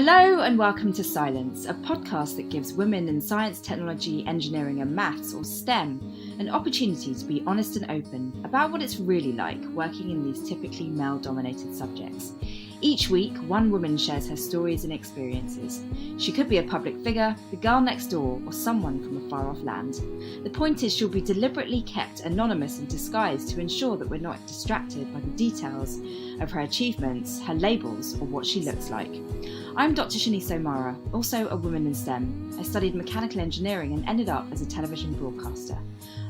Hello and welcome to Scilence, a podcast that gives women in science, technology, engineering and maths, or STEM, an opportunity to be honest and open about what it's really like working in these typically male-dominated subjects. Each week, one woman shares her stories and experiences. She could be a public figure, the girl next door, or someone from a far-off land. The point is she'll be deliberately kept anonymous and disguised to ensure that we're not distracted by the details of her achievements, her labels, or what she looks like. I'm Dr. Shanice O'Mara, also a woman in STEM. I studied mechanical engineering and ended up as a television broadcaster.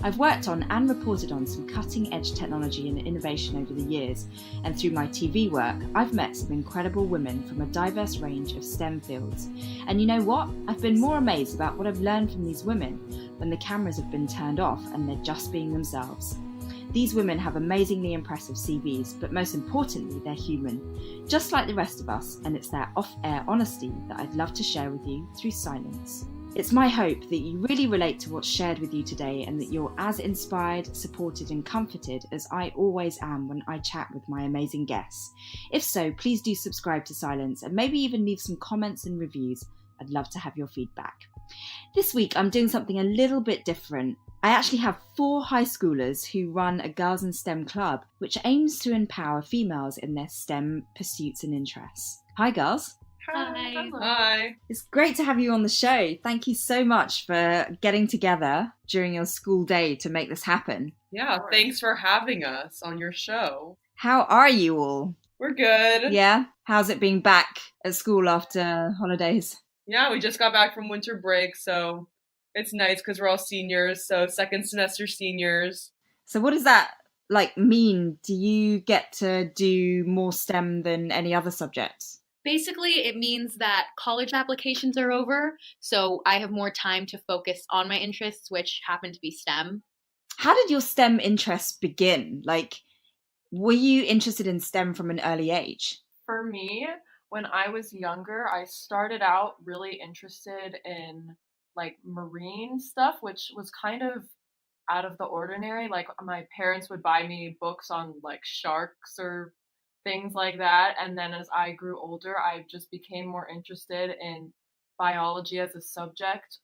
I've worked on and reported on some cutting-edge technology and innovation over the years, and through my TV work, I've met some incredible women from a diverse range of STEM fields. And you know what? I've been more amazed about what I've learned from these women when the cameras have been turned off and they're just being themselves. These women have amazingly impressive CVs, but most importantly, they're human, just like the rest of us, and it's their off-air honesty that I'd love to share with you through Scilence. It's my hope that you really relate to what's shared with you today and that you're as inspired, supported and comforted as I always am when I chat with my amazing guests. If so, please do subscribe to Scilence and maybe even leave some comments and reviews. I'd love to have your feedback. This week I'm doing something a little bit different. I actually have 4 high schoolers who run a Girls in STEM club, which aims to empower females in their STEM pursuits and interests. Hi girls. Hi. Hi. It's great to have you on the show. Thank you so much for getting together during your school day to make this happen. Yeah, thanks for having us on your show. How are you all? We're good. Yeah? How's it being back at school after holidays? Yeah, we just got back from winter break, so it's nice because we're all seniors, so second semester seniors. So what does that mean? Do you get to do more STEM than any other subjects? Basically, it means that college applications are over, so I have more time to focus on my interests, which happen to be STEM. How did your STEM interests begin? Were you interested in STEM from an early age? For me, when I was younger, I started out really interested in marine stuff, which was kind of out of the ordinary. Like my parents would buy me books on sharks or things like that. And then as I grew older, I just became more interested in biology as a subject,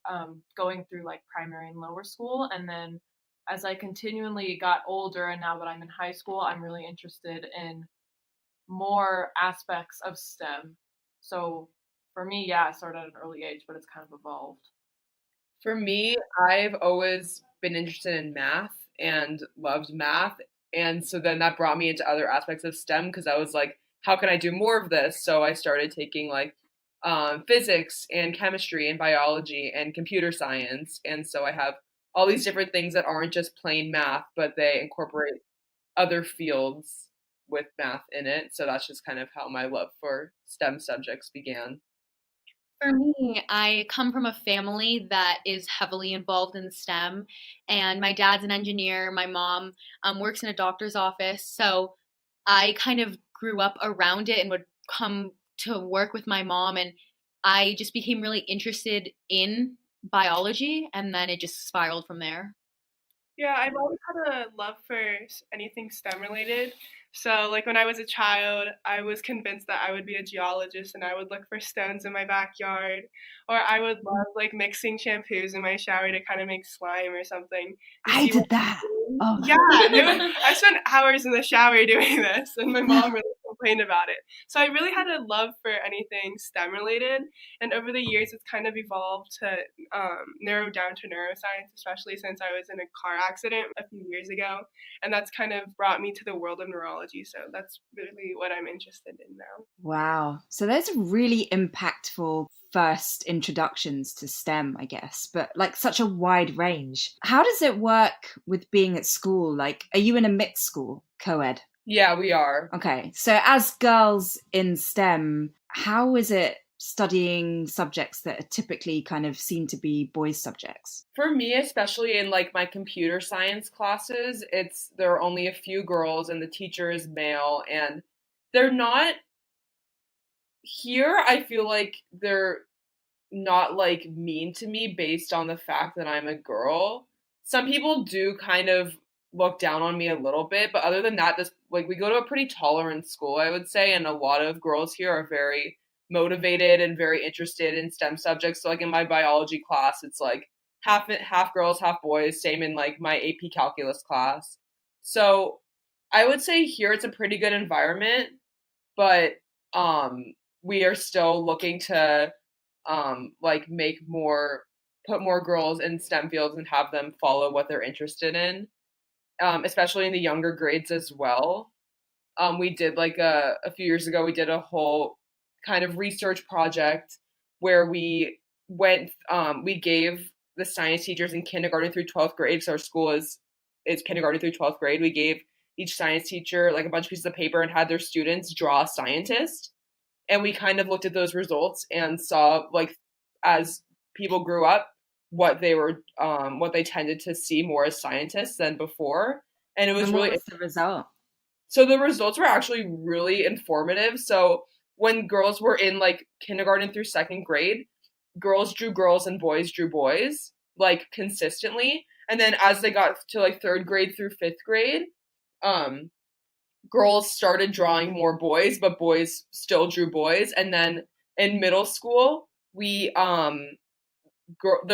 going through primary and lower school. And then as I continually got older and now that I'm in high school, I'm really interested in more aspects of STEM. So for me, yeah, it started at an early age, but it's kind of evolved. For me, I've always been interested in math and loved math. And so then that brought me into other aspects of STEM because I was like, how can I do more of this? So I started taking physics and chemistry and biology and computer science. And so I have all these different things that aren't just plain math, but they incorporate other fields with math in it. So that's just kind of how my love for STEM subjects began. For me, I come from a family that is heavily involved in STEM, and my dad's an engineer. My mom works in a doctor's office, so I kind of grew up around it and would come to work with my mom, and I just became really interested in biology, and then it just spiraled from there. Yeah, I've always had a love for anything STEM related. So, when I was a child, I was convinced that I would be a geologist and I would look for stones in my backyard. Or I would love, mixing shampoos in my shower to kind of make slime or something. I did that. Oh. Yeah, I spent hours in the shower doing this, and my mom really complained about it. So I really had a love for anything STEM related, and over the years it's kind of evolved to narrow down to neuroscience, especially since I was in a car accident a few years ago, and that's kind of brought me to the world of neurology. So that's really what I'm interested in now. Wow. So those are really impactful first introductions to STEM, I guess, but such a wide range. How does it work with being at school? Are you in a mixed school, co-ed? Yeah, we are. Okay. So as girls in STEM, how is it studying subjects that are typically kind of seen to be boys' subjects? For me, especially in my computer science classes, there are only a few girls and the teacher is male, and they're not here. I feel like they're not mean to me based on the fact that I'm a girl. Some people do kind of look down on me a little bit, but other than that, we go to a pretty tolerant school, I would say, and a lot of girls here are very motivated and very interested in STEM subjects. So like in my biology class, it's like half girls, half boys, same in like my AP calculus class. So I would say here it's a pretty good environment, but we are still looking to like put more girls in STEM fields and have them follow what they're interested in, especially in the younger grades as well. We did like a few years ago, we did a whole kind of research project where we gave the science teachers in kindergarten through 12th grade. So our school is kindergarten through 12th grade. We gave each science teacher like a bunch of pieces of paper and had their students draw a scientist. And we kind of looked at those results and saw like as people grew up, what they tended to see more as scientists than before. And it was what was the result? So the results were actually really informative. So when girls were in like kindergarten through 2nd grade, girls drew girls and boys drew boys like consistently. And then as they got to like 3rd grade through 5th grade, girls started drawing more boys, but boys still drew boys. And then in middle school, there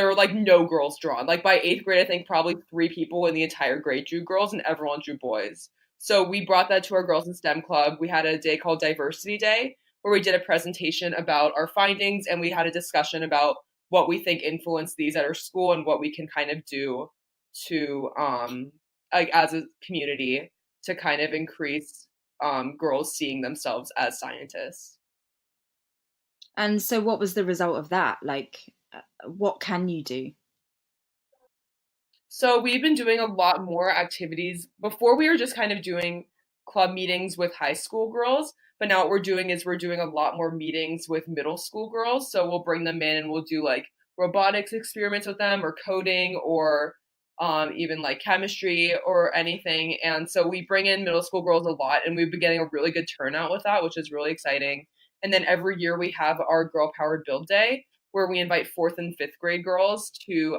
were like no girls drawn. Like by 8th grade, I think probably 3 people in the entire grade drew girls and everyone drew boys. So we brought that to our Girls in STEM Club. We had a day called Diversity Day where we did a presentation about our findings and we had a discussion about what we think influenced these at our school and what we can kind of do to, like as a community to kind of increase girls seeing themselves as scientists. And so what was the result of that? Like, what can you do? So we've been doing a lot more activities. Before we were just kind of doing club meetings with high school girls, but now what we're doing is we're doing a lot more meetings with middle school girls. So we'll bring them in and we'll do like robotics experiments with them or coding or even like chemistry or anything. And so we bring in middle school girls a lot and we've been getting a really good turnout with that, which is really exciting. And then every year we have our Girl Powered Build Day where we invite 4th and 5th grade girls to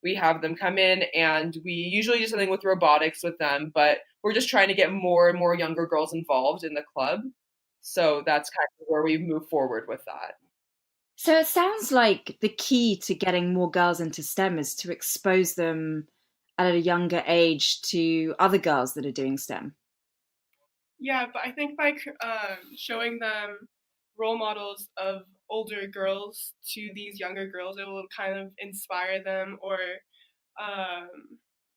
we have them come in and we usually do something with robotics with them, but we're just trying to get more and more younger girls involved in the club. So that's kind of where we move forward with that. So it sounds like the key to getting more girls into STEM is to expose them at a younger age to other girls that are doing STEM. Yeah, but I think by showing them role models of older girls to these younger girls, it will kind of inspire them, or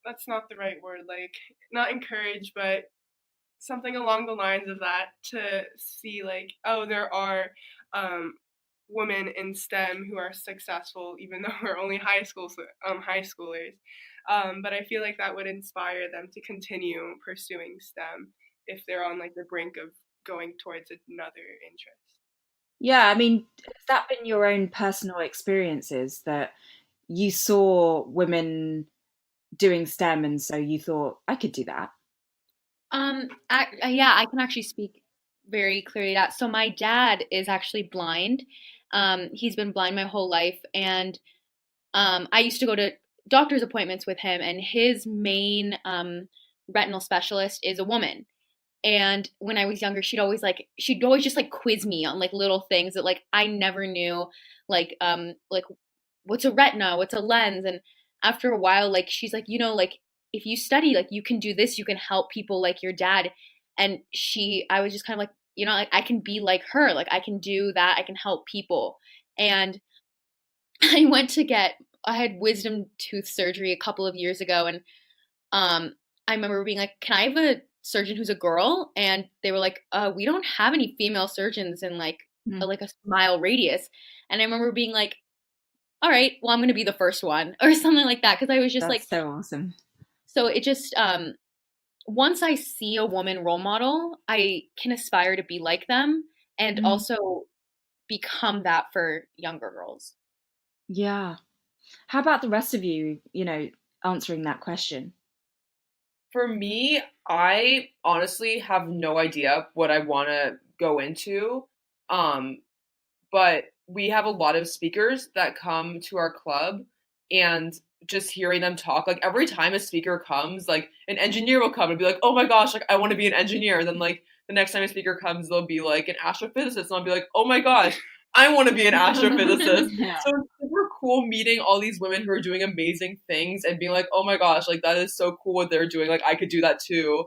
that's not the right word, like not encourage, but something along the lines of that, to see like, oh, there are women in STEM who are successful, even though we're only high schoolers. But I feel like that would inspire them to continue pursuing STEM if they're on like the brink of going towards another interest. Yeah, I mean, has that been your own personal experiences that you saw women doing STEM and so you thought, I could do that? Yeah, I can actually speak very clearly to that. So my dad is actually blind. He's been blind my whole life, and I used to go to doctor's appointments with him, and his main retinal specialist is a woman. And when I was younger, she'd always just like quiz me on like little things that like I never knew, like what's a retina, what's a lens. And after a while, like she's like, like if you study, like you can do this, you can help people like your dad. And I was just kind of like, like I can be like her, like I can do that, I can help people. And I had wisdom tooth surgery a couple of years ago, and I remember being like, can I have a surgeon who's a girl? And they were like, we don't have any female surgeons in like a mile radius. And I remember being like, all right, well, I'm going to be the first one or something like that. Cause I was just That's so awesome. So it just, once I see a woman role model, I can aspire to be like them and also become that for younger girls. Yeah. How about the rest of you, answering that question? For me, I honestly have no idea what I want to go into. But we have a lot of speakers that come to our club, and just hearing them talk, like every time a speaker comes, like an engineer will come and be like, oh my gosh, like I want to be an engineer. And then like the next time a speaker comes, they'll be like an astrophysicist, and I'll be like, oh my gosh, I want to be an astrophysicist. Yeah. So it's super cool meeting all these women who are doing amazing things and being like, oh my gosh, like that is so cool what they're doing. Like I could do that too.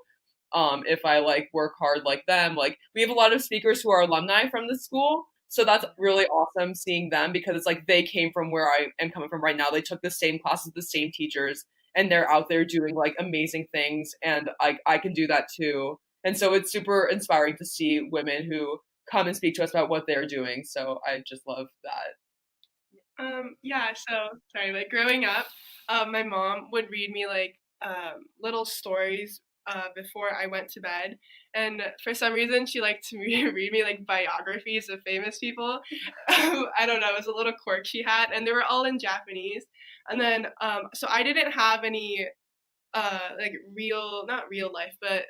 If I like work hard like them. Like we have a lot of speakers who are alumni from the school. So that's really awesome seeing them, because it's like they came from where I am coming from right now. They took the same classes, the same teachers, and they're out there doing like amazing things, and I can do that too. And so it's super inspiring to see women who come and speak to us about what they're doing. So I just love that. Yeah, so sorry, like growing up, my mom would read me like little stories before I went to bed, and for some reason she liked to read me like biographies of famous people. I don't know, it was a little quirk she had, and they were all in Japanese. And then so I didn't have any like not real life, but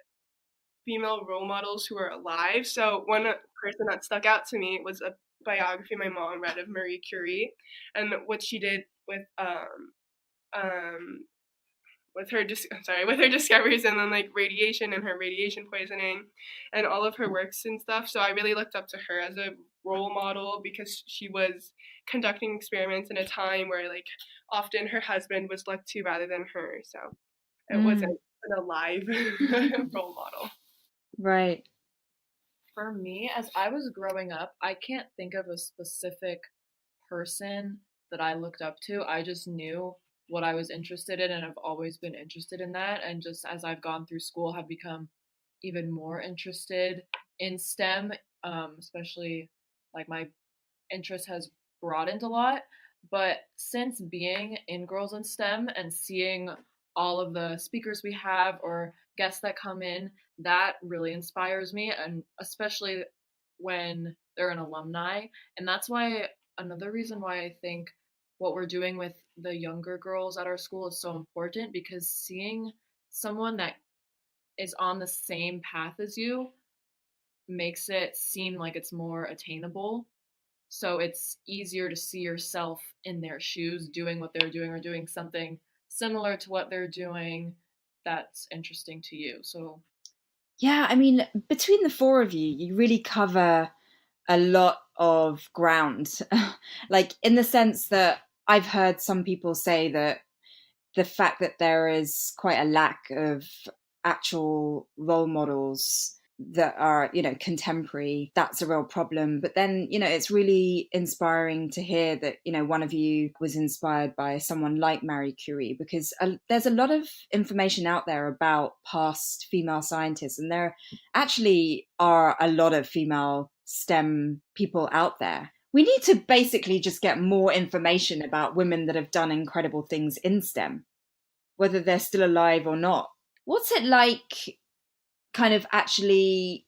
female role models who are alive. So one person that stuck out to me was a biography my mom read of Marie Curie, and what she did um, with her with her discoveries, and then like radiation and her radiation poisoning and all of her works and stuff. So I really looked up to her as a role model, because she was conducting experiments in a time where like often her husband was looked to rather than her. So it wasn't an alive role model. Right. For me, as I was growing up, I can't think of a specific person that I looked up to. I just knew what I was interested in, and I've always been interested in that. And just as I've gone through school, have become even more interested in STEM, especially like my interest has broadened a lot. But since being in Girls in STEM and seeing all of the speakers we have or guests that come in, that really inspires me, and especially when they're an alumni. And that's why another reason why I think what we're doing with the younger girls at our school is so important, because seeing someone that is on the same path as you makes it seem like it's more attainable. So it's easier to see yourself in their shoes doing what they're doing, or doing something similar to what they're doing that's interesting to you. So Yeah, I mean, between the four of you, you really cover a lot of ground. Like, in the sense that I've heard some people say that the fact that there is quite a lack of actual role models that are, contemporary, that's a real problem. But then, it's really inspiring to hear that, one of you was inspired by someone like Marie Curie, because there's a lot of information out there about past female scientists, and there actually are a lot of female STEM people out there. We need to basically just get more information about women that have done incredible things in STEM, whether they're still alive or not. What's it like kind of actually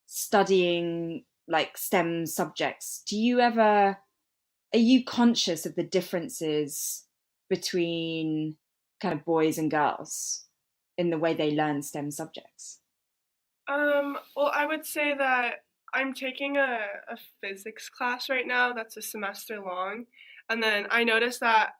studying like STEM subjects? Are you conscious of the differences between kind of boys and girls in the way they learn STEM subjects? Well, I would say that I'm taking a physics class right now that's a semester long, and then I noticed that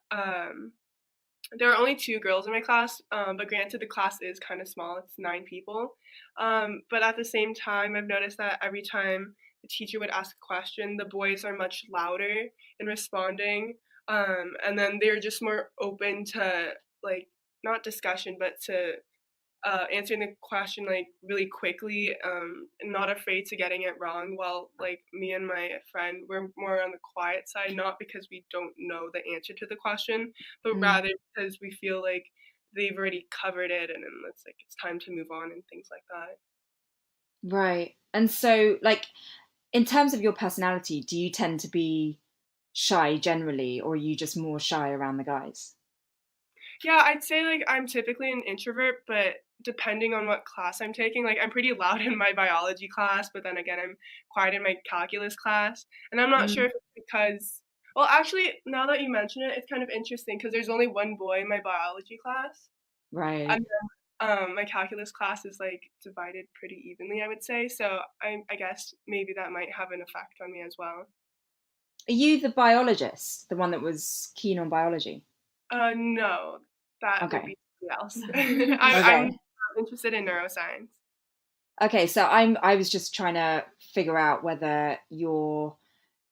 there are only 2 girls in my class, but granted the class is kind of small, it's 9 people. But at the same time, I've noticed that every time the teacher would ask a question, the boys are much louder in responding, and then they're just more open to, like, not discussion, but to answering the question like really quickly, and not afraid to getting it wrong, while like me and my friend, we're more on the quiet side, not because we don't know the answer to the question, but rather because we feel like they've already covered it, and then it's like it's time to move on and things like that. Right. And so, like, in terms of your personality, do you tend to be shy generally, or are you just more shy around the guys? Yeah, I'd say like I'm typically an introvert, but depending on what class I'm taking, like I'm pretty loud in my biology class, but then again I'm quiet in my calculus class. And I'm not sure if it's because, well, actually, now that you mention it, it's kind of interesting because there's only one boy in my biology class, Right. and my calculus class is like divided pretty evenly, I would say. So I guess maybe that might have an effect on me as well. Are you the biologist, the one that was keen on biology? No, that would Okay. be somebody else. Okay. I'm interested in neuroscience. Okay, so I was just trying to figure out whether you're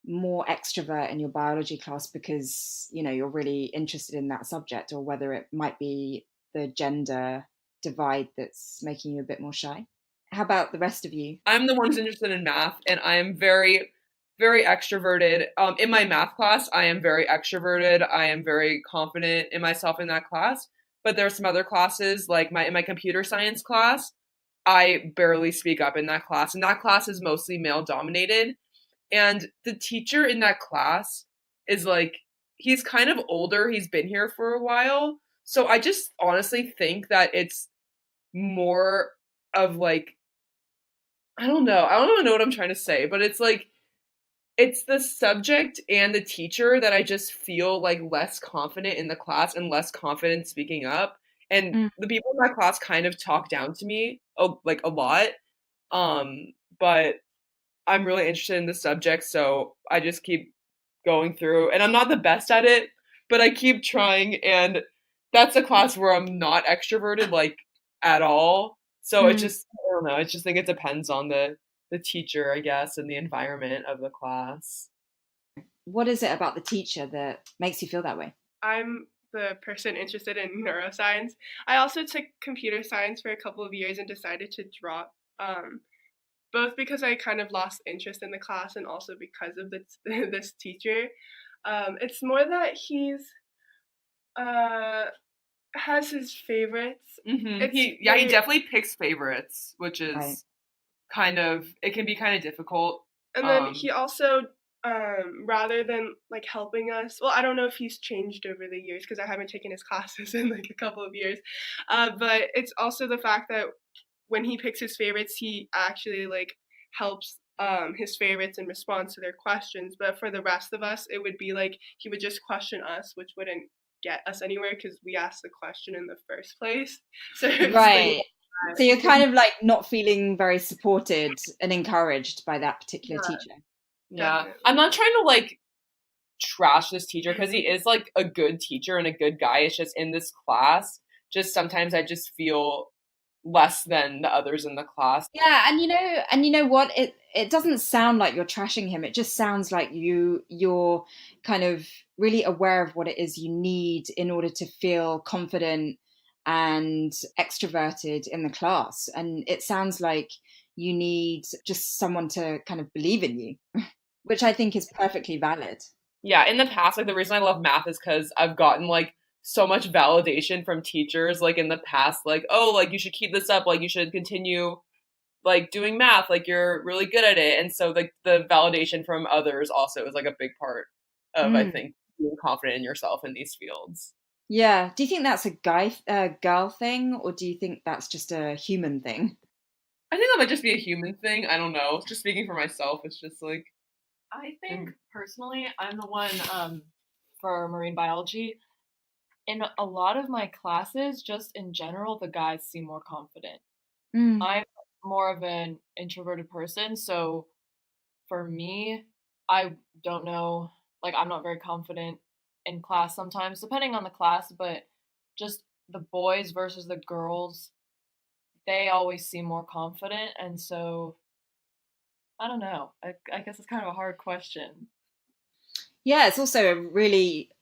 more extrovert in your biology class because, you're really interested in that subject, or whether it might be the gender divide that's making you a bit more shy. How about the rest of you? I'm the one who's interested in math, and I am very, very extroverted. In my math class, I am very extroverted. I am very confident in myself in that class. But there are some other classes, like in my computer science class, I barely speak up in that class, and that class is mostly male dominated. And the teacher in that class is like, he's kind of older. He's been here for a while. So I just honestly think that it's more of like, I don't know. I don't even know what I'm trying to say, but it's like, it's the subject and the teacher that I just feel like less confident in the class and less confident speaking up. And Mm. the people in my class kind of talk down to me, like a lot. But I'm really interested in the subject, so I just keep going through. And I'm not the best at it, but I keep trying. And that's a class where I'm not extroverted, like at all. So it Mm. just, I don't know. I just think it depends on the teacher, I guess, and the environment of the class. What is it about the teacher that makes you feel that way? I'm the person interested in neuroscience. I also took computer science for a couple of years and decided to drop, both because I kind of lost interest in the class and also because of this teacher. It's more that he's has his favorites. Mm-hmm. He definitely picks favorites, which is Right. it can be kind of difficult. And then he also, rather than like helping us, well, I don't know if he's changed over the years because I haven't taken his classes in like a couple of years, but it's also the fact that when he picks his favorites, he actually like helps his favorites in response to their questions. But for the rest of us, it would be like he would just question us, which wouldn't get us anywhere because we asked the question in the first place. So Right. So you're kind of like not feeling very supported and encouraged by that particular teacher. Yeah. Definitely. I'm not trying to like trash this teacher because he is like a good teacher and a good guy. It's just in this class, just sometimes I just feel less than the others in the class. Yeah, and you know what? It doesn't sound like you're trashing him. It just sounds like you're kind of really aware of what it is you need in order to feel confident and extroverted in the class. And it sounds like you need just someone to kind of believe in you, which I think is perfectly valid. Yeah, in the past, like the reason I love math is because I've gotten like so much validation from teachers, like in the past, like, oh, like you should keep this up, like you should continue like doing math, like you're really good at it. And so like the validation from others also is like a big part of I think being confident in yourself in these fields. Yeah. Do you think that's a girl thing, or do you think that's just a human thing? I think that might just be a human thing. I don't know. Just speaking for myself, it's just like I think personally, I'm the one for marine biology. In a lot of my classes, just in general, the guys seem more confident. I'm more of an introverted person, so for me, I don't know, like I'm not very confident in class sometimes, depending on the class, but just the boys versus the girls, they always seem more confident, and so I don't know. I guess it's kind of a hard question. Yeah, it's also a really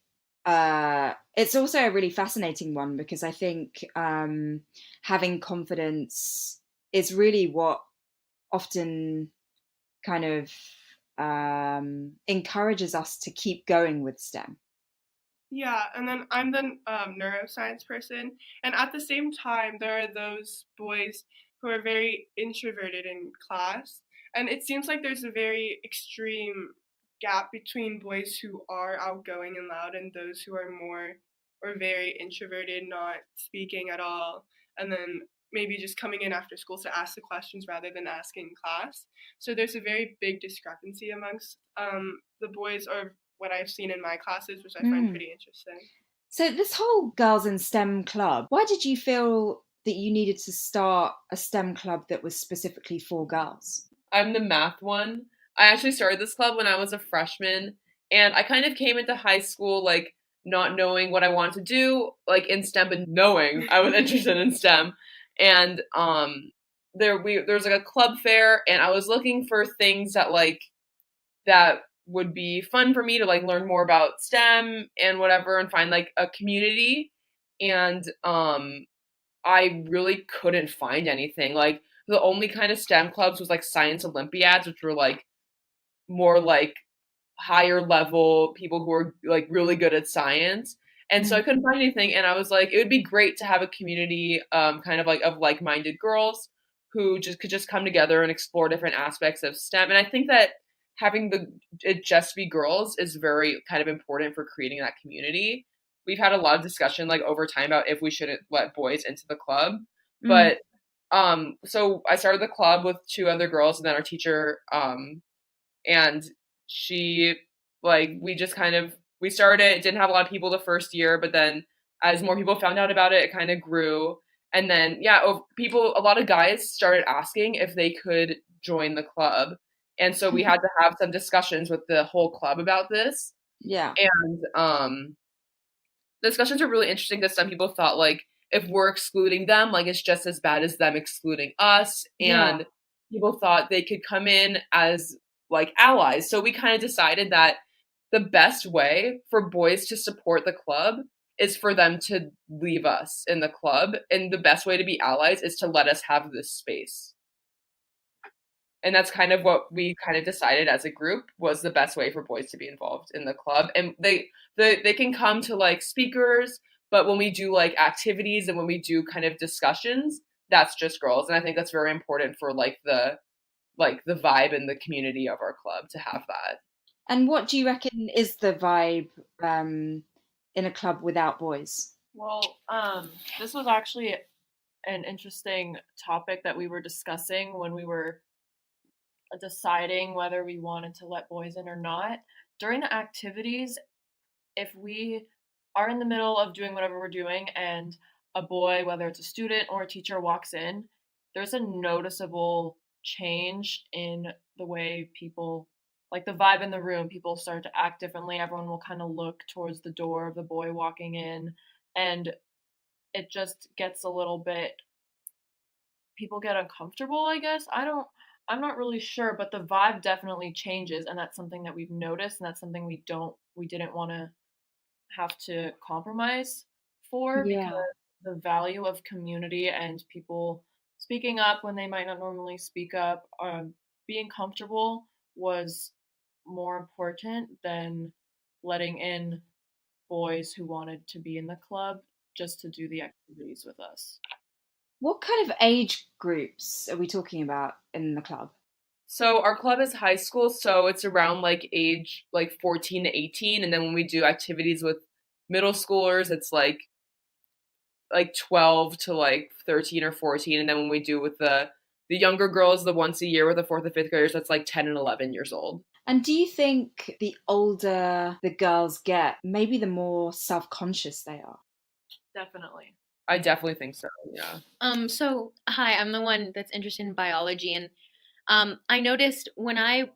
fascinating one because I think having confidence is really what often kind of encourages us to keep going with STEM. Yeah, and then I'm the neuroscience person, and at the same time, there are those boys who are very introverted in class, and it seems like there's a very extreme gap between boys who are outgoing and loud and those who are more or very introverted, not speaking at all, and then maybe just coming in after school to ask the questions rather than asking in class. So there's a very big discrepancy amongst the boys, or what I've seen in my classes, which I find pretty interesting. So this whole Girls in STEM club, why did you feel that you needed to start a STEM club that was specifically for girls? I'm the math one. I actually started this club when I was a freshman, and I kind of came into high school like not knowing what I wanted to do like in STEM, but knowing I was interested in STEM. And there's like a club fair, and I was looking for things that would be fun for me to like learn more about STEM and whatever, and find like a community. And I really couldn't find anything. Like the only kind of STEM clubs was like science Olympiads, which were like more like higher level people who are like really good at science. And so I couldn't find anything, and I was like, it would be great to have a community kind of like of like-minded girls who could just come together and explore different aspects of STEM. And I think that having it just be girls is very kind of important for creating that community. We've had a lot of discussion like over time about if we shouldn't let boys into the club. But so I started the club with 2 other girls, and then our teacher and she we started, it didn't have a lot of people the first year, but then as more people found out about it kind of grew. And then a lot of guys started asking if they could join the club, and so we had to have some discussions with the whole club about this. And the discussions are really interesting because some people thought like if we're excluding them, like it's just as bad as them excluding us. And people thought they could come in as like allies. So we kind of decided that the best way for boys to support the club is for them to leave us in the club. And the best way to be allies is to let us have this space. And that's kind of what we kind of decided as a group was the best way for boys to be involved in the club. And they can come to like speakers, but when we do like activities and when we do kind of discussions, that's just girls. And I think that's very important for like the vibe and the community of our club to have that. And what do you reckon is the vibe in a club without boys? Well, this was actually an interesting topic that we were discussing when we were deciding whether we wanted to let boys in or not. During the activities, if we are in the middle of doing whatever we're doing and a boy, whether it's a student or a teacher, walks in, there's a noticeable change in the way people, like the vibe in the room, people start to act differently. Everyone will kind of look towards the door of the boy walking in, and it just gets a little bit, people get uncomfortable, I guess. I'm not really sure, but the vibe definitely changes, and that's something that we've noticed, and that's something we didn't want to have to compromise for, because the value of community and people speaking up when they might not normally speak up, being comfortable was more important than letting in boys who wanted to be in the club just to do the activities with us. What kind of age groups are we talking about in the club? So our club is high school, so it's around like age like 14 to 18. And then when we do activities with middle schoolers, it's like 12 to like 13 or 14. And then when we do with the younger girls, the once a year with the 4th and 5th graders, that's like 10 and 11 years old. And do you think the older the girls get, maybe the more self-conscious they are? Definitely. I definitely think so, yeah. So, hi, I'm the one that's interested in biology, and I noticed when I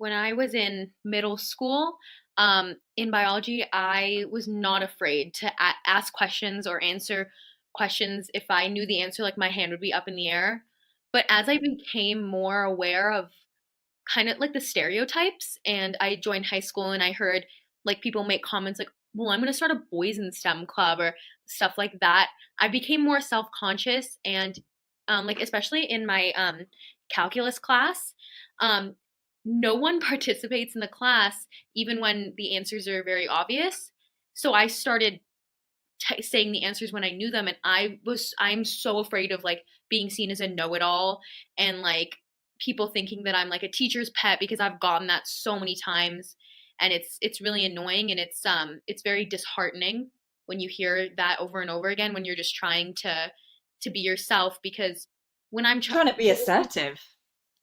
was in middle school, in biology, I was not afraid to ask questions or answer questions. If I knew the answer, like my hand would be up in the air. But as I became more aware of kind of like the stereotypes, and I joined high school and I heard like people make comments like, well, I'm going to start a boys in STEM club or stuff like that, I became more self-conscious. And like especially in my calculus class, no one participates in the class even when the answers are very obvious. So I started saying the answers when I knew them, and I'm so afraid of like being seen as a know-it-all and like people thinking that I'm like a teacher's pet, because I've gotten that so many times, and it's really annoying, and it's very disheartening when you hear that over and over again when you're just trying to be yourself. Because when I'm trying to be assertive,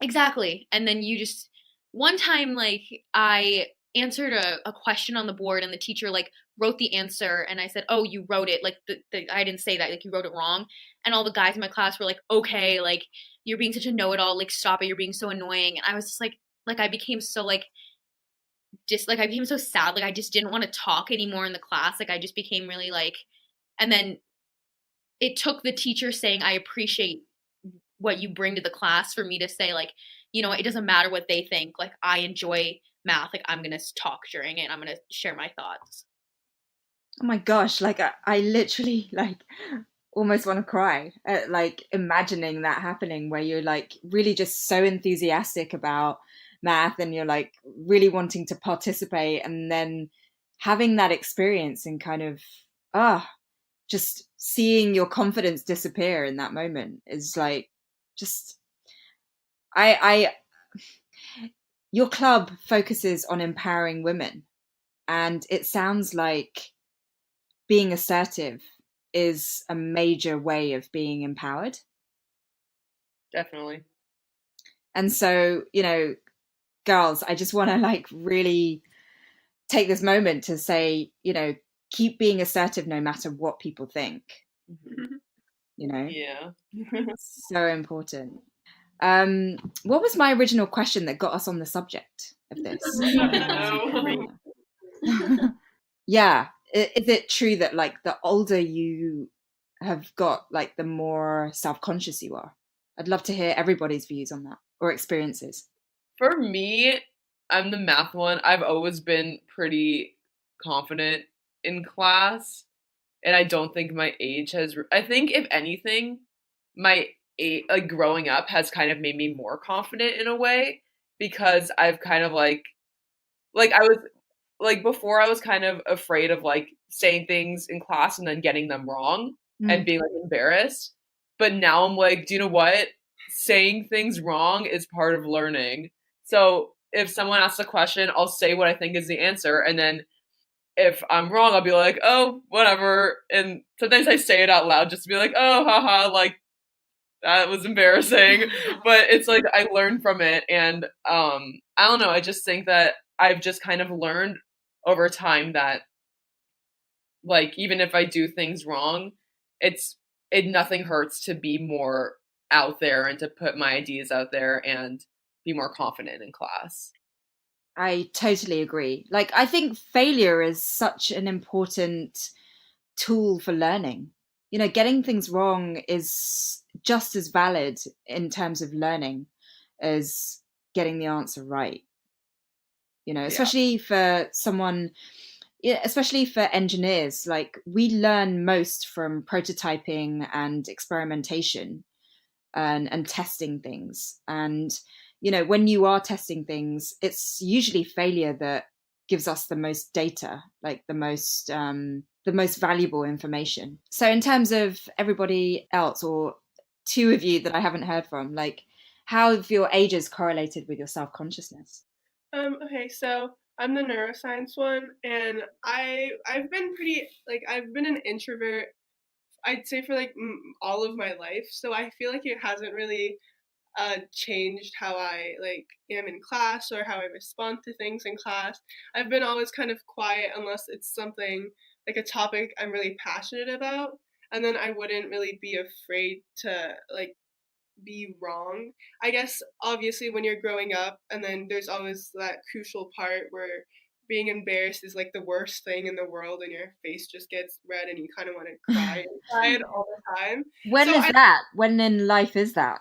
exactly, and then you just, one time like I answered a question on the board and the teacher like wrote the answer, and I said, oh, you wrote it, like I didn't say that, like you wrote it wrong. And all the guys in my class were like, okay, like you're being such a know-it-all, like stop it, you're being so annoying. And I was just like I became so I became so sad, like I just didn't want to talk anymore in the class. Like I just became really like, and then it took the teacher saying I appreciate what you bring to the class for me to say, like, you know, it doesn't matter what they think. Like, I enjoy math. Like, I'm going to talk during it. I'm going to share my thoughts. Oh my gosh, like I literally like almost want to cry at like imagining that happening, where you're like really just so enthusiastic about math and you're like really wanting to participate, and then having that experience and kind of just seeing your confidence disappear in that moment is like just I your club focuses on empowering women, and it sounds like being assertive is a major way of being empowered. Definitely. And so, you know, girls, I just want to like really take this moment to say, you know, keep being assertive no matter what people think. Mm-hmm. You know? Yeah. So important. What was my original question that got us on the subject of this? Yeah. Is it true that like the older you have got, like the more self-conscious you are? I'd love to hear everybody's views on that or experiences. For me, I'm the math one. I've always been pretty confident in class, and I don't think my age has. I think if anything, my age, like growing up, has kind of made me more confident in a way, because I've kind of like I was like before I was kind of afraid of like saying things in class and then getting them wrong and being like embarrassed. But now I'm like, do you know what? Saying things wrong is part of learning. So if someone asks a question, I'll say what I think is the answer, and then if I'm wrong, I'll be like, oh, whatever. And sometimes I say it out loud just to be like, oh, haha, like that was embarrassing. But it's like I learned from it, and I don't know, I just think that I've just kind of learned over time that like even if I do things wrong, it nothing hurts to be more out there and to put my ideas out there and be more confident in class. I totally agree. Like, I think failure is such an important tool for learning. You know, getting things wrong is just as valid in terms of learning as getting the answer right. You know, Yeah. especially for someone, yeah, especially for engineers, like we learn most from prototyping and experimentation and testing things. And, you know, when you are testing things, it's usually failure that gives us the most data, like the most valuable information. So in terms of everybody else, or two of you that I haven't heard from, like how have your ages correlated with your self-consciousness? Okay, so I'm the neuroscience one, and I've been pretty like I've been an introvert, I'd say, for like all of my life. So I feel like it hasn't really changed how I like am in class or how I respond to things in class. I've been always kind of quiet unless it's something like a topic I'm really passionate about, and then I wouldn't really be afraid to like be wrong. I guess obviously when you're growing up, and then there's always that crucial part where being embarrassed is like the worst thing in the world, and your face just gets red and you kind of want to cry inside all the time. When is that? When in life is that?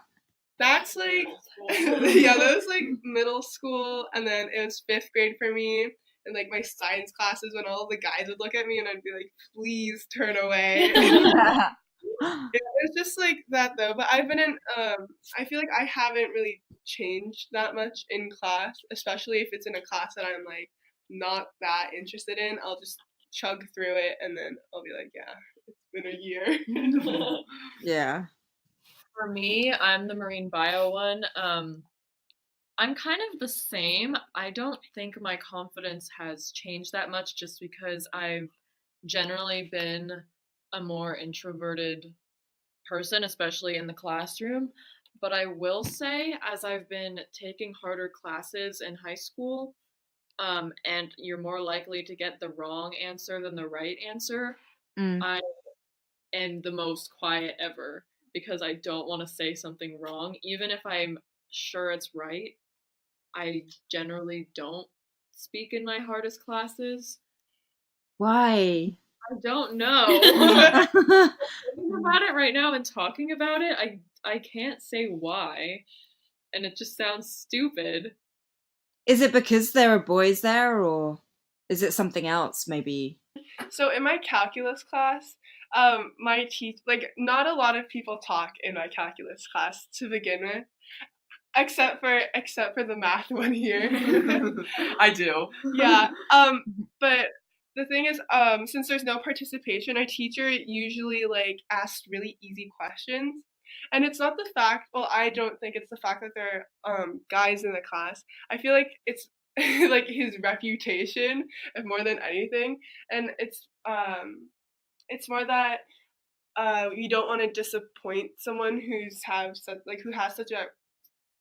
That's like yeah, that was like middle school, and then it was 5th grade for me. And like my science classes, when all the guys would look at me and I'd be like, please turn away. It was just like that though. But I've been in I feel like I haven't really changed that much in class, especially if it's in a class that I'm like not that interested in. I'll just chug through it and then I'll be like, yeah, it's been a year. Yeah. For me, I'm the marine bio one. I'm kind of the same. I don't think my confidence has changed that much, just because I've generally been a more introverted person, especially in the classroom. But I will say, as I've been taking harder classes in high school, and you're more likely to get the wrong answer than the right answer, I am the most quiet ever, because I don't want to say something wrong. Even if I'm sure it's right, I generally don't speak in my hardest classes. Why? I don't know. Thinking about it right now and talking about it, I can't say why, and it just sounds stupid. Is it because there are boys there, or is it something else maybe? So in my calculus class, my not a lot of people talk in my calculus class to begin with, except for the math one here. I do. Yeah. But the thing is, since there's no participation, our teacher usually like asks really easy questions. And it's not the fact, well, I don't think it's the fact that there are guys in the class. I feel like it's like his reputation more than anything. And it's more that you don't want to disappoint someone who has such a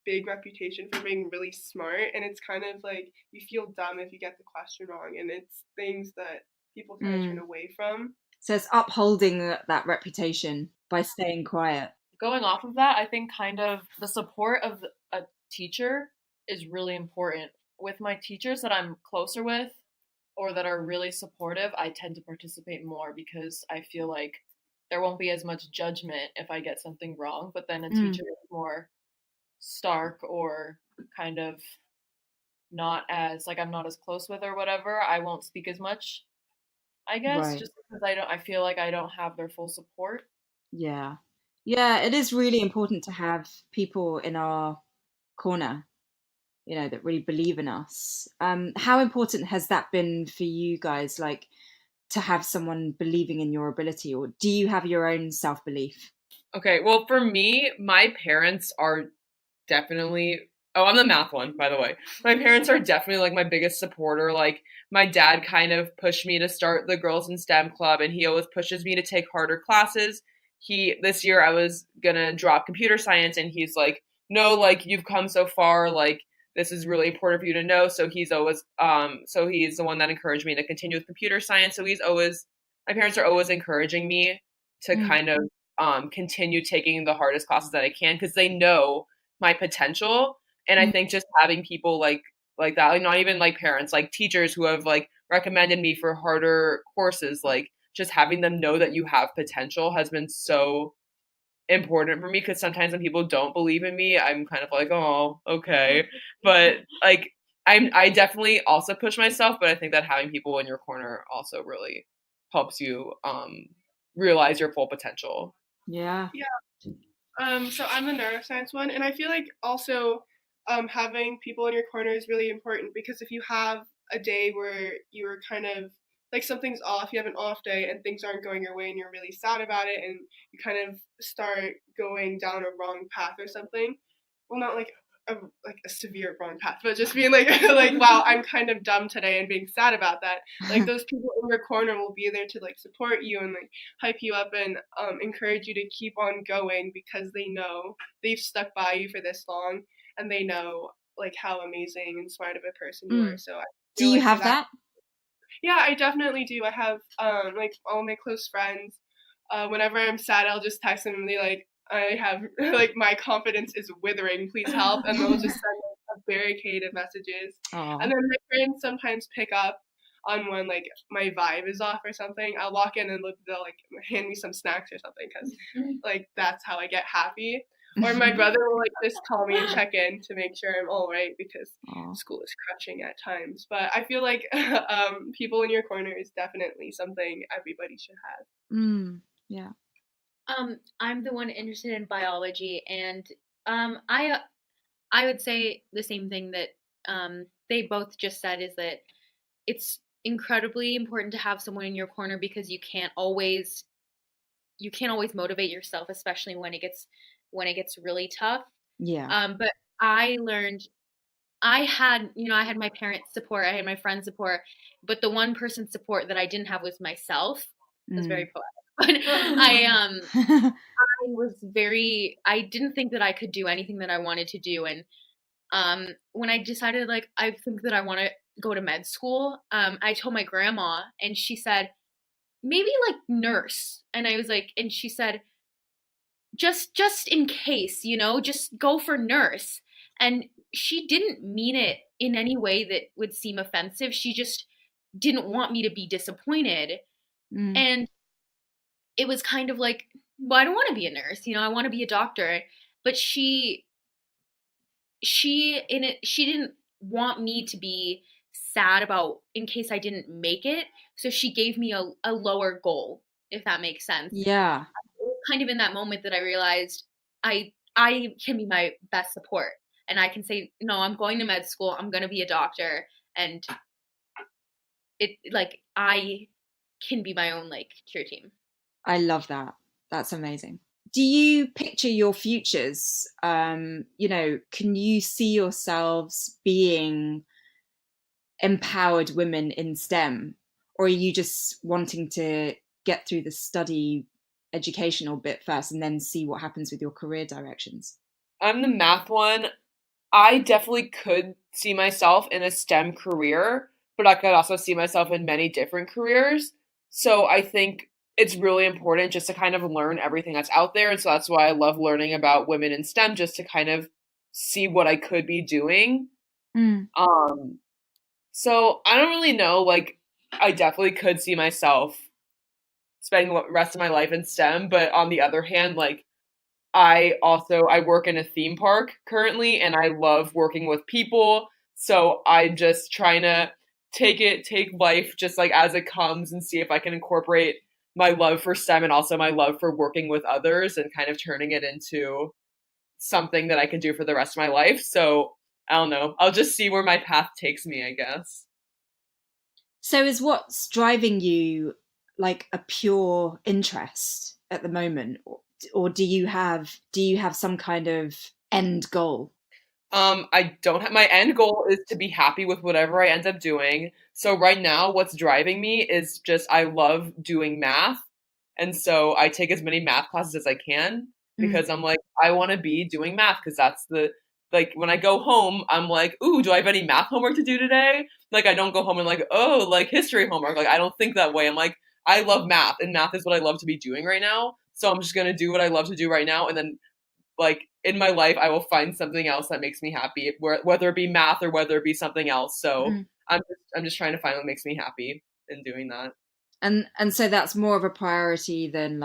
big reputation for being really smart, and it's kind of like you feel dumb if you get the question wrong, and it's things that people kind of turn away from. So it's upholding that reputation by staying quiet. Going off of that, I think kind of the support of a teacher is really important. With my teachers that I'm closer with or that are really supportive, I tend to participate more because I feel like there won't be as much judgment if I get something wrong. But then a teacher is more stark or kind of not as, like, I'm not as close with or whatever, I won't speak as much, I guess, Right. just because I feel like I don't have their full support. Yeah. Yeah, it is really important to have people in our corner, that really believe in us. How important has that been for you guys, like, to have someone believing in your ability, or do you have your own self-belief? Okay, well, for me, my parents are definitely, I'm the math one, by the way. My parents are definitely like my biggest supporter. Like, my dad kind of pushed me to start the Girls in STEM club, and he always pushes me to take harder classes. This year I was gonna drop computer science, and he's like, no, like, you've come so far, like, this is really important for you to know. So he's always, so he's the one that encouraged me to continue with computer science. So my parents are always encouraging me to kind of continue taking the hardest classes that I can, because they know my potential. And I think just having people like that, like, not even like parents, like teachers who have like recommended me for harder courses, like just having them know that you have potential has been so important for me, because sometimes when people don't believe in me, I'm kind of like, oh, okay. But like, I definitely also push myself, but I think that having people in your corner also really helps you realize your full potential. Yeah. So I'm the neuroscience one, and I feel like also having people in your corner is really important, because if you have a day where you're kind of like something's off, you have an off day and things aren't going your way and you're really sad about it, and you kind of start going down a wrong path or something. Well, not like a severe wrong path, but just being like like, wow, I'm kind of dumb today, and being sad about that. Like, those people in your corner will be there to like support you and like hype you up and encourage you to keep on going, because they know they've stuck by you for this long, and they know like how amazing and smart of a person you are. So I Do feel you like have that? Yeah, I definitely do. I have like all my close friends. Whenever I'm sad, I'll just text them and be like, I have like, my confidence is withering, please help, and they'll just send like, a barricade of messages. Aww. And then my friends sometimes pick up on when like my vibe is off or something. I'll walk in and they'll like hand me some snacks or something, because like that's how I get happy. Or my brother will like just call me and check in to make sure I'm all right, because school is crushing at times. But I feel like people in your corner is definitely something everybody should have. Yeah. I'm the one interested in biology, and I would say the same thing that they both just said, is that it's incredibly important to have someone in your corner, because you can't always motivate yourself, especially when it gets really tough. Yeah. But I learned, I had my parents' support, I had my friends' support, but the one person's support that I didn't have was myself. That's very poetic. But I didn't think that I could do anything that I wanted to do. And when I decided, like, I think that I want to go to med school, I told my grandma, and she said, maybe like nurse. And I was like, and she said, just in case, just go for nurse. And she didn't mean it in any way that would seem offensive. She just didn't want me to be disappointed. And it was kind of like, well, I don't want to be a nurse, I want to be a doctor. But she didn't want me to be sad about in case I didn't make it. So she gave me a lower goal, if that makes sense. Yeah. Kind of in that moment that I realized I can be my best support, and I can say, no, I'm going to med school, I'm going to be a doctor, and I can be my own cheer team. I love that. That's amazing. Do you picture your futures? Can you see yourselves being empowered women in STEM, or are you just wanting to get through the study educational bit first and then see what happens with your career directions? I'm the math one. I definitely could see myself in a STEM career, but I could also see myself in many different careers. So I think it's really important just to kind of learn everything that's out there. And so that's why I love learning about women in STEM, just to kind of see what I could be doing. So I don't really know, I definitely could see myself spending the rest of my life in STEM, but on the other hand, I work in a theme park currently, and I love working with people. So I'm just trying to take life just as it comes and see if I can incorporate my love for STEM and also my love for working with others and kind of turning it into something that I can do for the rest of my life. So I don't know. I'll just see where my path takes me, I guess. So is what's driving you a pure interest at the moment, or do you have some kind of end goal? I don't have, my end goal is to be happy with whatever I end up doing. So right now, what's driving me is just, I love doing math. And so I take as many math classes as I can because I'm I want to be doing math because that's when I go home, I'm ooh, do I have any math homework to do today? I don't go home and oh, history homework. I don't think that way. I'm I love math, and math is what I love to be doing right now. So I'm just going to do what I love to do right now. And then in my life, I will find something else that makes me happy, whether it be math or whether it be something else. So I'm just trying to find what makes me happy in doing that. And so that's more of a priority than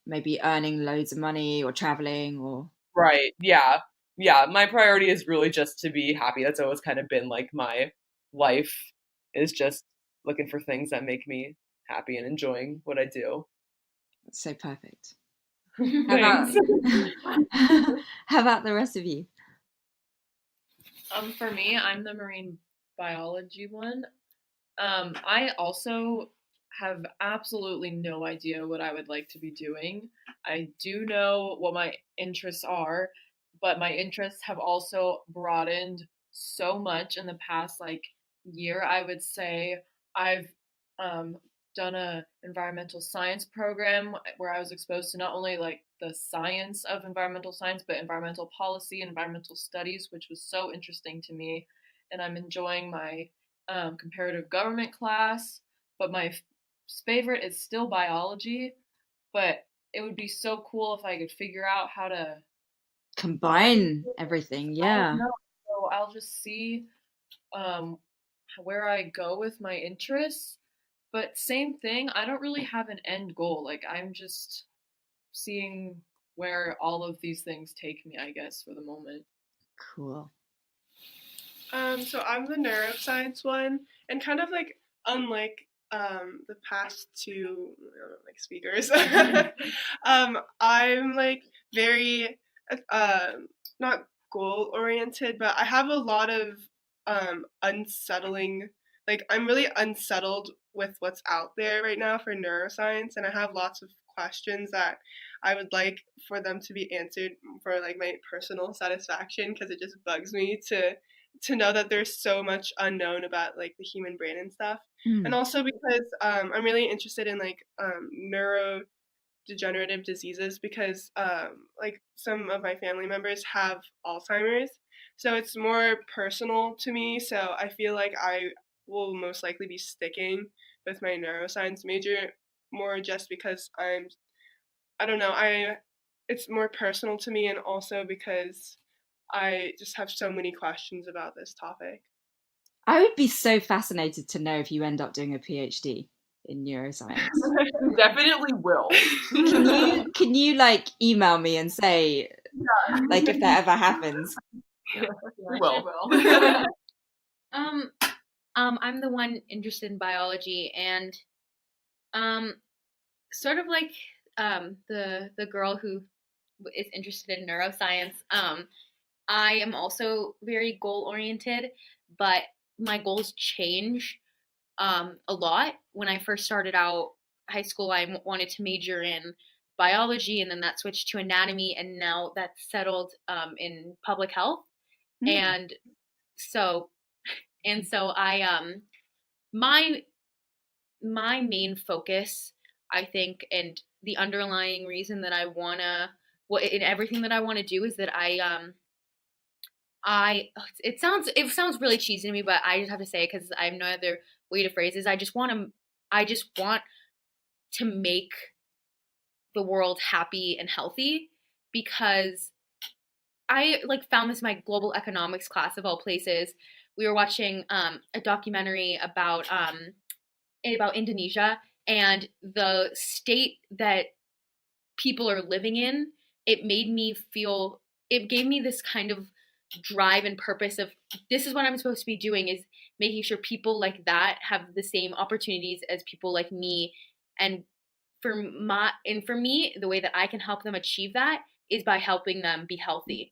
maybe earning loads of money or traveling or. Right. Yeah. Yeah. My priority is really just to be happy. That's always kind of been my life, is just looking for things that make me happy and enjoying what I do. That's so perfect. Thanks. How about the rest of you? For me, I'm the marine biology one. I also have absolutely no idea what I would like to be doing. I do know what my interests are, but my interests have also broadened so much in the past year. I would say I've done a environmental science program where I was exposed to not only the science of environmental science, but environmental policy, environmental studies, which was so interesting to me. And I'm enjoying my comparative government class, but my favorite is still biology. But it would be so cool if I could figure out how to combine everything. Yeah. So I'll just see where I go with my interests. But same thing, I don't really have an end goal. I'm just seeing where all of these things take me, I guess, for the moment. Cool. So I'm the neuroscience one, and kind of unlike the past two speakers, I'm very not goal oriented, but I have a lot of unsettling. I'm really unsettled with what's out there right now for neuroscience, and I have lots of questions that I would like for them to be answered for my personal satisfaction, because it just bugs me to know that there's so much unknown about the human brain and stuff. And also because I'm really interested in neurodegenerative diseases, because some of my family members have Alzheimer's, so it's more personal to me. So I feel like I will most likely be sticking with my neuroscience major more just because I don't know, it's more personal to me, and also because I just have so many questions about this topic. I would be so fascinated to know if you end up doing a PhD. in neuroscience. Definitely will. Can you like email me and say like if that ever happens? Will. I'm the one interested in biology, and sort of like the girl who is interested in neuroscience. I am also very goal oriented, but my goals change a lot. When I first started out high school, I wanted to major in biology, and then that switched to anatomy, and now that's settled in public health. And so I my main focus, I think, and the underlying reason that I wanna what in everything that I want to do is that it sounds really cheesy to me, but I just have to say it because I have no other way to phrase this. I just want to make the world happy and healthy, because I like found this in my global economics class of all places. We were watching a documentary about Indonesia and the state that people are living in. It gave me this kind of drive and purpose of, this is what I'm supposed to be doing, is making sure people like that have the same opportunities as people like me. And for me, the way that I can help them achieve that is by helping them be healthy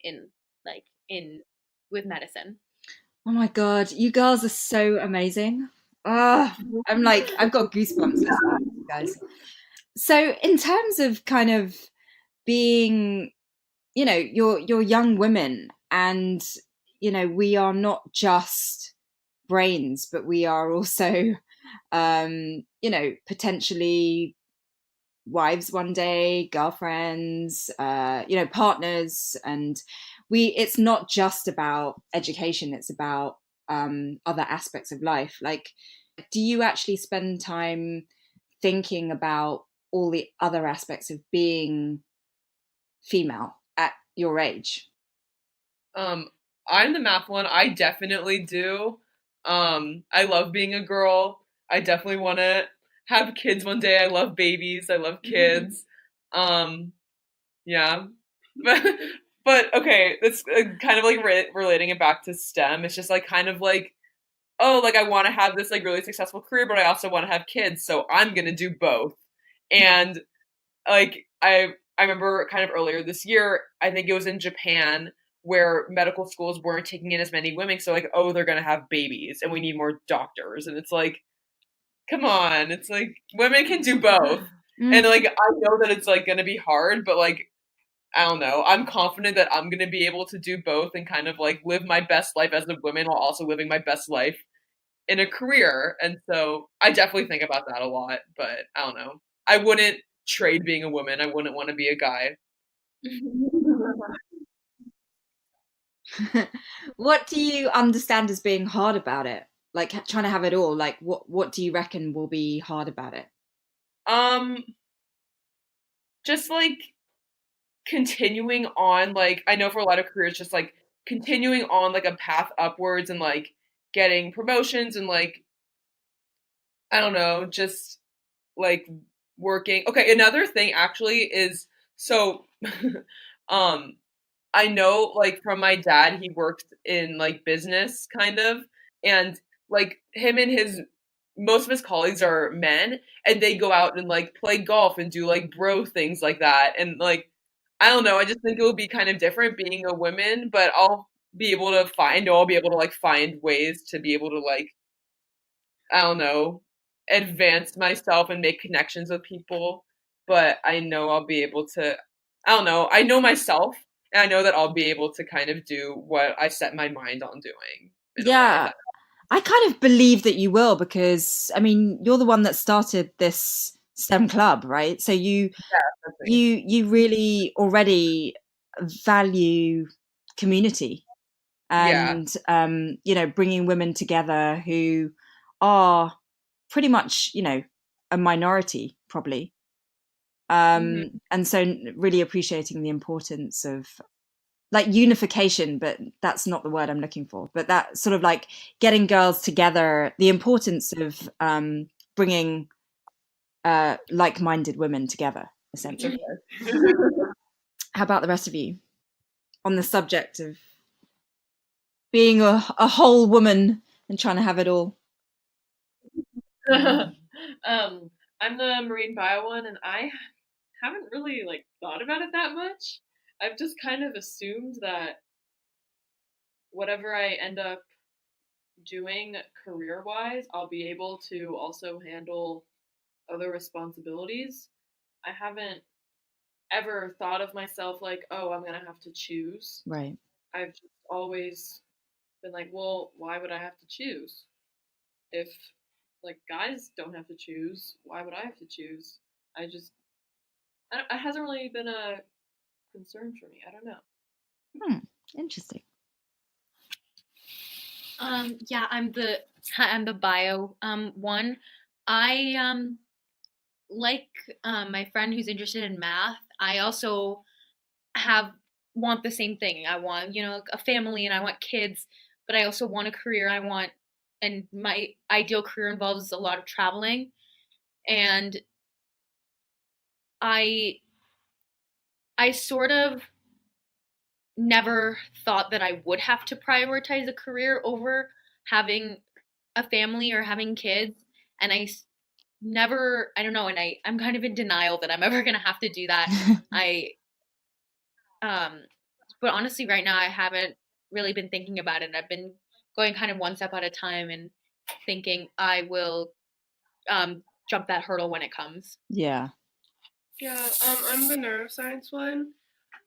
with medicine. Oh my God, you girls are so amazing. I'm like, I've got goosebumps listening to you guys. So in terms of kind of being, you're young women, and, we are not just brains, but we are also, potentially wives one day, girlfriends, partners, and it's not just about education, it's about other aspects of life. Like, do you actually spend time thinking about all the other aspects of being female at your age? I'm the math one. I definitely do. I love being a girl. I definitely want to have kids one day. I love babies. I love kids. Yeah. But okay, that's kind of like relating it back to STEM. It's just like kind of like, oh, like I want to have this like really successful career, but I also want to have kids, so I'm gonna do both. And like I remember kind of earlier this year, I think it was in Japan, where medical schools weren't taking in as many women, so like, oh, they're gonna have babies and we need more doctors. And it's like, come on, it's like women can do both. And like I know that it's like gonna be hard, but like I don't know, I'm confident that I'm gonna be able to do both and kind of like live my best life as a woman while also living my best life in a career. And so I definitely think about that a lot, but I don't know. I wouldn't trade being a woman. I wouldn't want to be a guy. What do you understand as being hard about it? Like trying to have it all. Like what do you reckon will be hard about it? Just like continuing on, like I know for a lot of careers, just like continuing on like a path upwards and like getting promotions and like I don't know, just like working. Okay, another thing actually is so I know like from my dad, he works in like business kind of, and like him and his most of his colleagues are men, and they go out and like play golf and do like bro things like that. And like I don't know, I just think it would be kind of different being a woman, but I'll be able to like find ways to be able to like I don't know, advance myself and make connections with people. But I know I'll be able to, I don't know, I know myself and I know that I'll be able to kind of do what I set my mind on doing. Yeah. I kind of believe that you will, because I mean, you're the one that started this STEM club, right? So you really already value community and bringing women together who are pretty much a minority probably, and so really appreciating the importance of like unification, but that's not the word I'm looking for, but that sort of like getting girls together, the importance of bringing like-minded women together, essentially. How about the rest of you on the subject of being a whole woman and trying to have it all? I'm the marine bio one, and I haven't really thought about it that much. I've just kind of assumed that whatever I end up doing career-wise, I'll be able to also handle other responsibilities. I haven't ever thought of myself like, oh, I'm gonna have to choose. Right. I've just always been like, well, why would I have to choose? If guys don't have to choose, why would I have to choose? It hasn't really been a concern for me. I don't know. Interesting. Yeah, I'm the bio one. I like my friend who's interested in math. I also want the same thing. I want, a family, and I want kids, but I also want a career. And my ideal career involves a lot of traveling. And I sort of never thought that I would have to prioritize a career over having a family or having kids. And I don't know, and I'm kind of in denial that I'm ever going to have to do that. But honestly, right now, I haven't really been thinking about it. I've been going kind of one step at a time and thinking I will jump that hurdle when it comes. Yeah. Yeah, I'm the neuroscience one.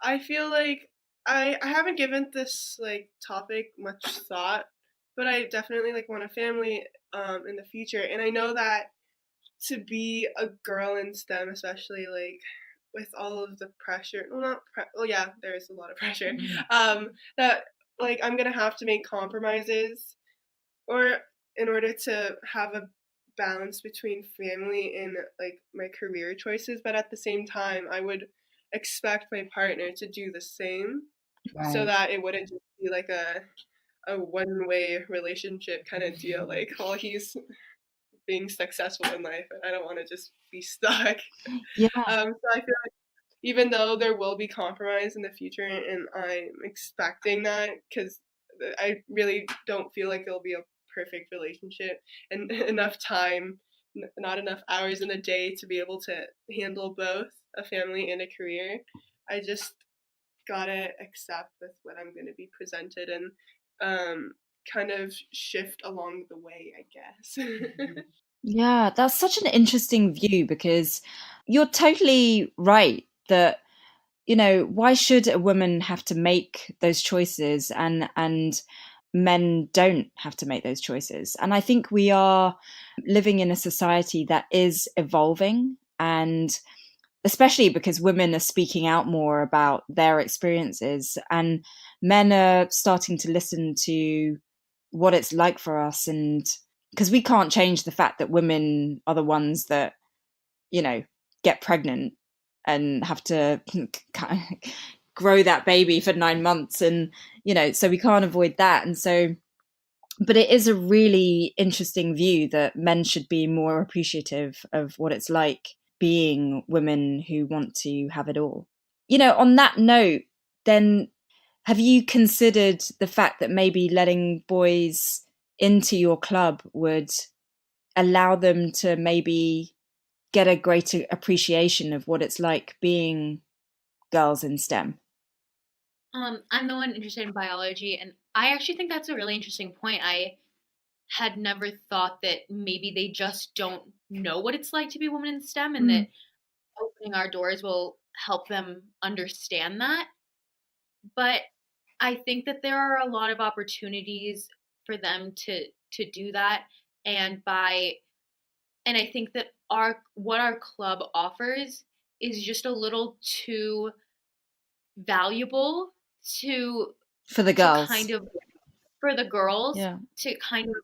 I feel like I haven't given this topic much thought, but I definitely want a family in the future, and I know that to be a girl in STEM, especially with all of the pressure, yeah, there is a lot of pressure, that I'm gonna have to make compromises or in order to have a balance between family and my career choices, but at the same time I would expect my partner to do the same, so that it wouldn't just be a one-way relationship kind of deal, while he's being successful in life, I don't want to just be stuck. Yeah. So I feel like even though there will be compromise in the future, and I'm expecting that, because I really don't feel like there'll be a perfect relationship and enough time, not enough hours in the day to be able to handle both a family and a career. I just gotta accept with what I'm going to be presented and kind of shift along the way, I guess. Yeah, that's such an interesting view, because you're totally right that, why should a woman have to make those choices and men don't have to make those choices? And I think we are living in a society that is evolving, and especially because women are speaking out more about their experiences, and men are starting to listen to what it's like for us. And because we can't change the fact that women are the ones that, get pregnant and have to grow that baby for 9 months, and so we can't avoid that. And so, but it is a really interesting view that men should be more appreciative of what it's like being women who want to have it all. On that note, then, have you considered the fact that maybe letting boys into your club would allow them to maybe get a greater appreciation of what it's like being girls in STEM? I'm the one interested in biology, and I actually think that's a really interesting point. I had never thought that maybe they just don't know what it's like to be a woman in STEM, and that opening our doors will help them understand that. But I think that there are a lot of opportunities for them to do that, and I think that what our club offers is just a little too valuable for the girls, for the girls, yeah, to kind of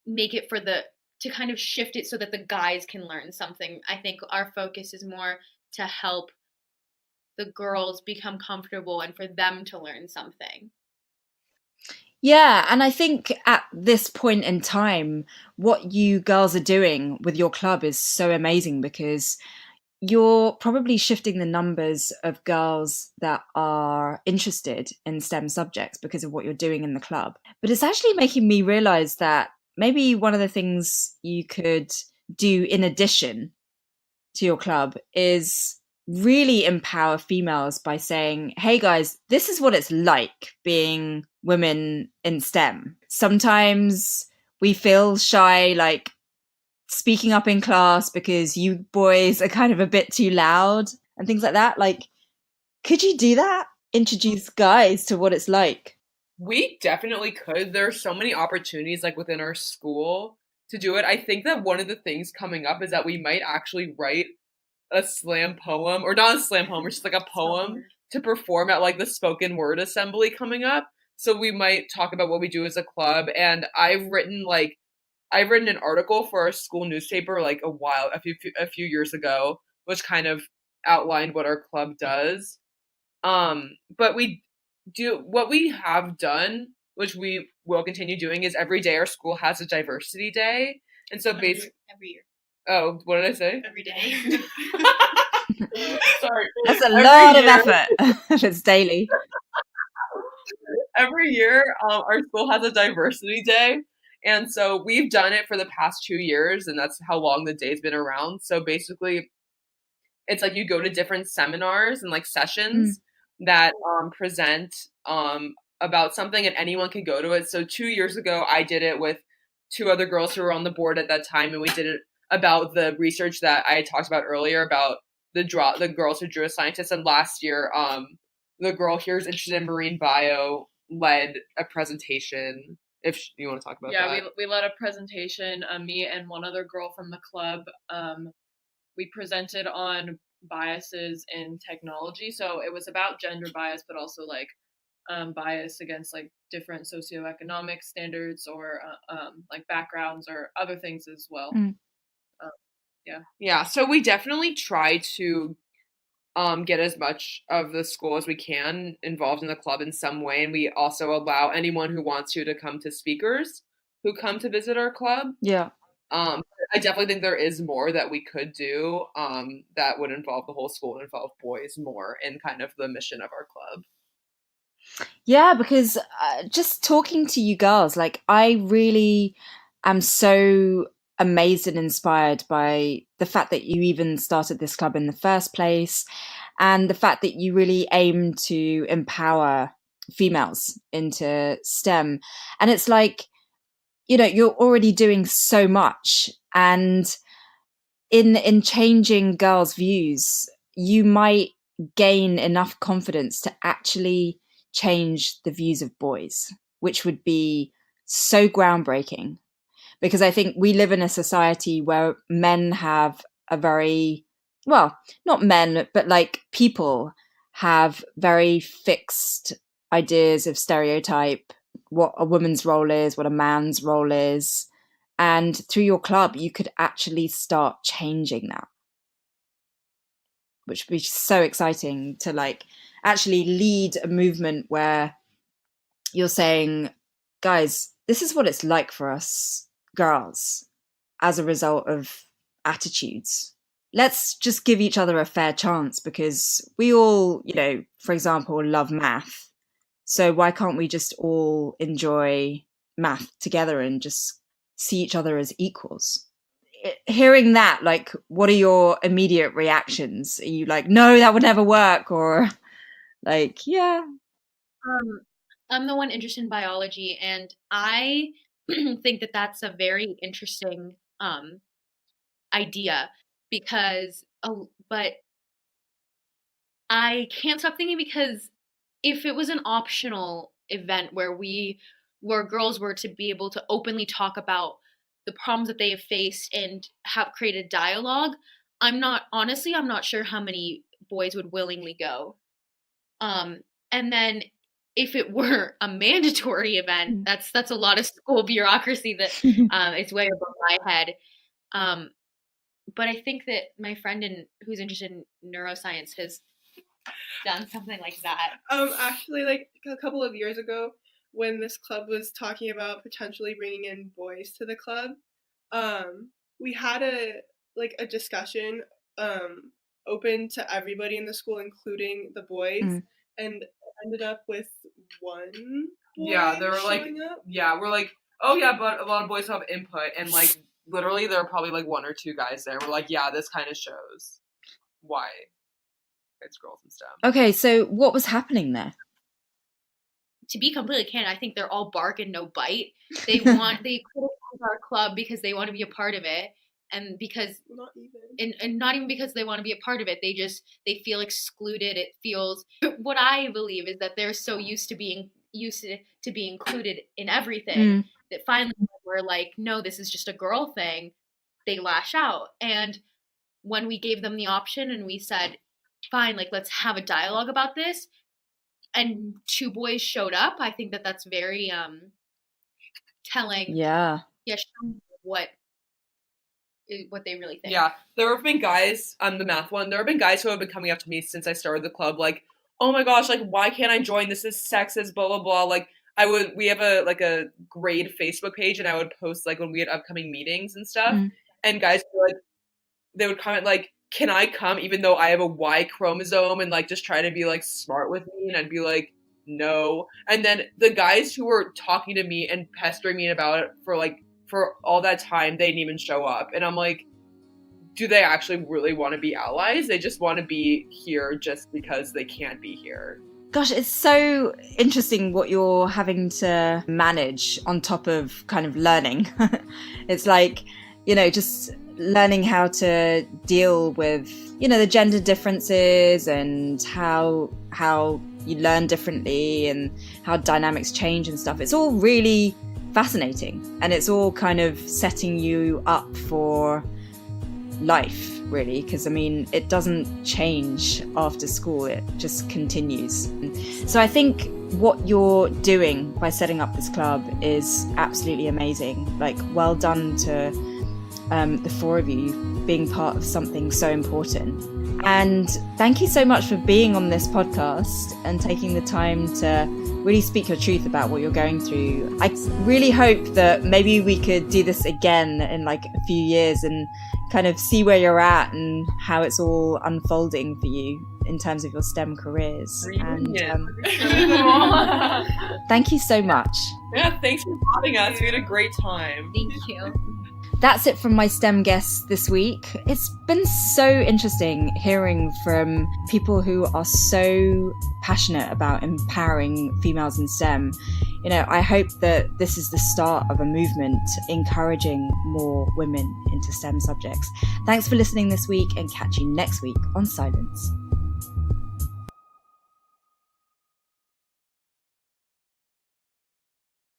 make it to kind of shift it so that the guys can learn something. I think our focus is more to help the girls become comfortable and for them to learn something. Yeah, and I think at this point in time, what you girls are doing with your club is so amazing because you're probably shifting the numbers of girls that are interested in STEM subjects because of what you're doing in the club. But it's actually making me realize that maybe one of the things you could do in addition to your club is really empower females by saying, hey guys, this is what it's like being women in STEM. Sometimes we feel shy, like speaking up in class because you boys are kind of a bit too loud and things like that. Like, could you do that? Introduce guys to what it's like. We definitely could. There are so many opportunities like within our school to do it. I think that one of the things coming up is that we might actually write a slam poem, or not a slam poem, or just like a poem to perform at like the spoken word assembly coming up. So we might talk about what we do as a club. And I've written an article for our school newspaper like a few years ago, which kind of outlined what our club does. But what we have done, which we will continue doing, is every day our school has a diversity day. And so basically every year. Oh, what did I say? Every day. Sorry. That's a lot of effort if it's daily. Every year, our school has a diversity day. And so we've done it for the past 2 years, and that's how long the day's been around. So basically, it's like you go to different seminars and like sessions that present about something, and anyone can go to it. So 2 years ago, I did it with 2 other girls who were on the board at that time, and we did it about the research that I had talked about earlier about the girls who drew as scientists. And last year, the girl here is interested in marine bio led a presentation. If you want to talk about that. Yeah, we led a presentation. Me and one other girl from the club. We presented on biases in technology. So it was about gender bias, but also like bias against like different socioeconomic standards or like backgrounds or other things as well. Yeah. So we definitely try to get as much of the school as we can involved in the club in some way, and we also allow anyone who wants to come to speakers who come to visit our club. Yeah. I definitely think there is more that we could do that would involve the whole school and involve boys more in kind of the mission of our club. Yeah, because just talking to you girls, like I really am so amazed and inspired by the fact that you even started this club in the first place, and the fact that you really aim to empower females into STEM. And it's like, you know, you're already doing so much, and in changing girls' views, you might gain enough confidence to actually change the views of boys, which would be so groundbreaking. Because I think we live in a society where men have a very, well, not men, but like people have very fixed ideas of stereotype, what a woman's role is, what a man's role is. And through your club, you could actually start changing that, which would be so exciting to like actually lead a movement where you're saying, guys, this is what it's like for us girls as a result of attitudes. Let's just give each other a fair chance, because we all, you know, for example, love math. So why can't we just all enjoy math together and just see each other as equals? Hearing that, like, what are your immediate reactions? Are you like, no, that would never work? Or like, yeah. I'm the one interested in biology, and I think that that's a very interesting idea because, but I can't stop thinking, because if it was an optional event where girls were to be able to openly talk about the problems that they have faced and have created dialogue, I'm not sure how many boys would willingly go. And then if it were a mandatory event, that's a lot of school bureaucracy that it's way above my head. But I think that my friend who's interested in neuroscience has done something like that. Actually, like a couple of years ago, when this club was talking about potentially bringing in boys to the club, we had a discussion open to everybody in the school, including the boys, and it ended up with one boy there were showing up. we're like, oh yeah, but a lot of boys have input, and like literally there are probably like one or two guys there. We're like, yeah, this kind of shows why it's girls in STEM. Okay, so what was happening there? To be completely candid, I think they're all bark and no bite. They criticize our club because they want to be a part of it, and because not even because they want to be a part of it. They feel excluded. It feels, what I believe is that they're so used to being included in everything that finally we're like, no, this is just a girl thing. They lash out. And when we gave them the option and we said, fine, like let's have a dialogue about this, and two boys showed up, I think that that's very telling. Yeah, showing what they really think. Yeah, there have been guys on the math one. There have been guys who have been coming up to me since I started the club, like, oh my gosh, like why can't I join? This is sexist, blah blah blah. Like we have a grade Facebook page, and I would post like when we had upcoming meetings and stuff, and guys would they would comment like, can I come even though I have a Y chromosome, and like just try to be like smart with me, and I'd be like, no. And then the guys who were talking to me and pestering me about it for all that time, they didn't even show up. And I'm like, do they actually really want to be allies? They just want to be here just because they can't be here. Gosh, it's so interesting what you're having to manage on top of kind of learning. It's like, just learning how to deal with, the gender differences and how you learn differently and how dynamics change and stuff. It's all really fascinating, and it's all kind of setting you up for life, really, because it doesn't change after school, it just continues. So I think what you're doing by setting up this club is absolutely amazing. Like, well done to the four of you being part of something so important. And thank you so much for being on this podcast and taking the time to really speak your truth about what you're going through. I really hope that maybe we could do this again in like a few years and kind of see where you're at and how it's all unfolding for you in terms of your STEM careers. And thank you so much. Yeah, thanks for having us. We had a great time. Thank you. That's it from my STEM guests this week. It's been so interesting hearing from people who are so passionate about empowering females in STEM. I hope that this is the start of a movement encouraging more women into STEM subjects. Thanks for listening this week, and catch you next week on Scilence.